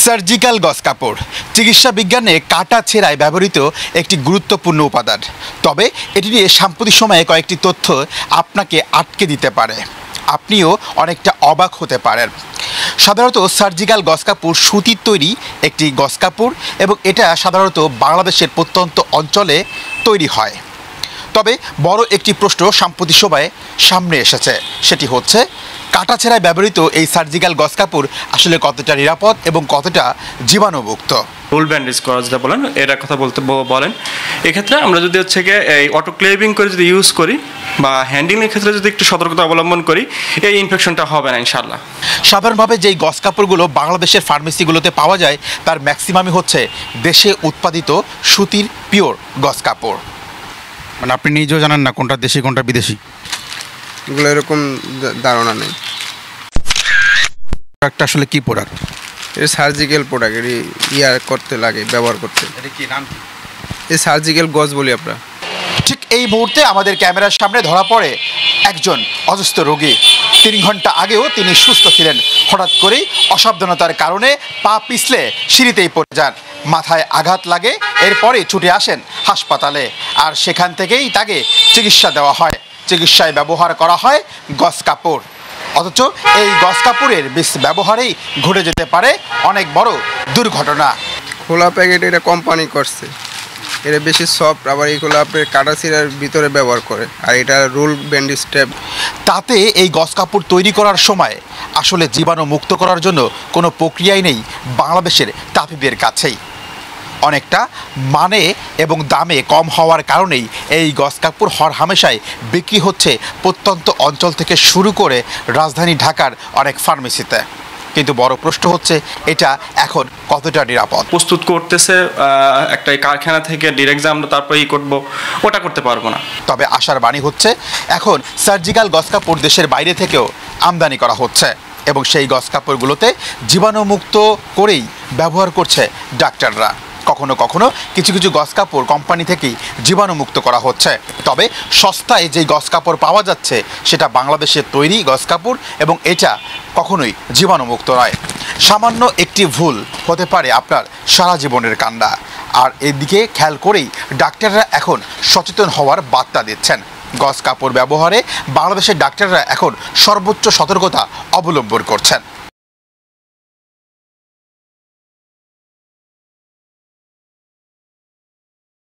Surgical গজ কাপড় চিকিৎসা বিজ্ঞানে কাটা ছেঁড়ায় ব্যবহৃত একটি গুরুত্বপূর্ণ উপাদান। তবে এটি নিয়ে সাম্প্রতিক সময়ে কয়েকটি তথ্য আপনাকে আটকে দিতে পারে, আপনিও অনেকটা অবাক হতে পারেন। সাধারণত সার্জিক্যাল গজ কাপড় সুতির তৈরি একটি গজ কাপড় এবং এটা সাধারণত বাংলাদেশের প্রত্যন্ত অঞ্চলে তৈরি হয়। তবে বড় একটি প্রশ্ন সাম্প্রতিক সময়ে সামনে এসেছে, সেটি হচ্ছে কাটাছেঁড়ায় ব্যবহৃত এই সার্জিক্যাল গজ কাপড় আসলে কতটা নিরাপদ এবং কতটা জীবাণুমুক্ত। রোল ব্যান্ডেজ করা যেটা বলেন এটা কথা বলেন, এক্ষেত্রে আমরা যদি হচ্ছে গিয়ে এই অটোক্লেভিং করে যদি ইউজ করি বা হ্যান্ডলিংয়ের ক্ষেত্রে যদি একটু সতর্কতা অবলম্বন করি, এই ইনফেকশনটা হবে না ইনশাল্লাহ। সাধারণভাবে যেই গজ কাপড়গুলো বাংলাদেশের ফার্মেসিগুলোতে পাওয়া যায় তার ম্যাক্সিমামই হচ্ছে দেশে উৎপাদিত সুতির পিওর গজ কাপড়। মানে আপনি নিজেও জানেন না কোনটা দেশি কোনটা বিদেশি, এগুলো এরকম ধারণা নেই। প্রোডাক্টটা আসলে কি প্রোডাক্ট? এটা সার্জিক্যাল প্রোডাক্ট, এটি করতে লাগে, ব্যবহার করতে। এটা কি নাম কি? এই সার্জিক্যাল গজ বলি আমরা। ঠিক এই মুহূর্তে আমাদের ক্যামেরার সামনে ধরা পড়ে একজন অসুস্থ রোগী। 3 ঘন্টা আগেও তিনি সুস্থ ছিলেন, হঠাৎ করেই অসাবধানতার কারণে পা পিছলে সিঁড়িতেই পড়ে যান, মাথায় আঘাত লাগে, এরপরে ছুটে আসেন হাসপাতালে, আর সেখান থেকেই তাকে চিকিৎসা দেওয়া হয়। চিকিৎসায় ব্যবহার করা হয় গজ কাপড়, অথচ এই গজ কাপড়ের ব্যবহারেই ঘটে যেতে পারে অনেক বড় দুর্ঘটনা। খোলা প্যাকেট এটা কোম্পানি করছে, এটা বেশি সফট, আবার এইগুলো আপনার কাটাছিরার ভিতরে ব্যবহার করে, আর এটা রোল ব্যান্ডেজ ট্যাপ। তাতে এই গজ কাপড় তৈরি করার সময় আসলে জীবাণু মুক্ত করার জন্য কোনো প্রক্রিয়াই নেই বাংলাদেশের তাঁতিদের কাছেই। অনেকটা মানে এবং দামে কম হওয়ার কারণেই এই গজ কাপড় হরহামেশাই বিক্রি হচ্ছে প্রত্যন্ত অঞ্চল থেকে শুরু করে রাজধানী ঢাকার অনেক ফার্মেসিতে। কিন্তু বড় প্রশ্ন হচ্ছে এটা এখন কতটা নিরাপদ। প্রস্তুত করতেছে একটা কারখানা থেকে ডিরেক্ট যে আমরা তারপরে করবো, ওটা করতে পারবো না। তবে আশার বাণী হচ্ছে এখন সার্জিক্যাল গজ কাপড় দেশের বাইরে থেকেও আমদানি করা হচ্ছে এবং সেই গজ কাপড়গুলোতে জীবাণুমুক্ত করেই ব্যবহার করছে ডাক্তাররা। কখনো কখনো কিছু কিছু গজ কাপড় কোম্পানি থেকেই জীবাণুমুক্ত করা হচ্ছে। তবে সস্তায় যেই গজ কাপড় পাওয়া যাচ্ছে সেটা বাংলাদেশের তৈরি গজ কাপড় এবং এটা কখনোই জীবাণুমুক্ত নয়। সামান্য একটি ভুল হতে পারে আপনার সারা জীবনের কান্না, আর এদিকে খেয়াল করেই ডাক্তাররা এখন সচেতন হওয়ার বার্তা দিচ্ছেন। গজ কাপড় ব্যবহারে বাংলাদেশের ডাক্তাররা এখন সর্বোচ্চ সতর্কতা অবলম্বন করছেন।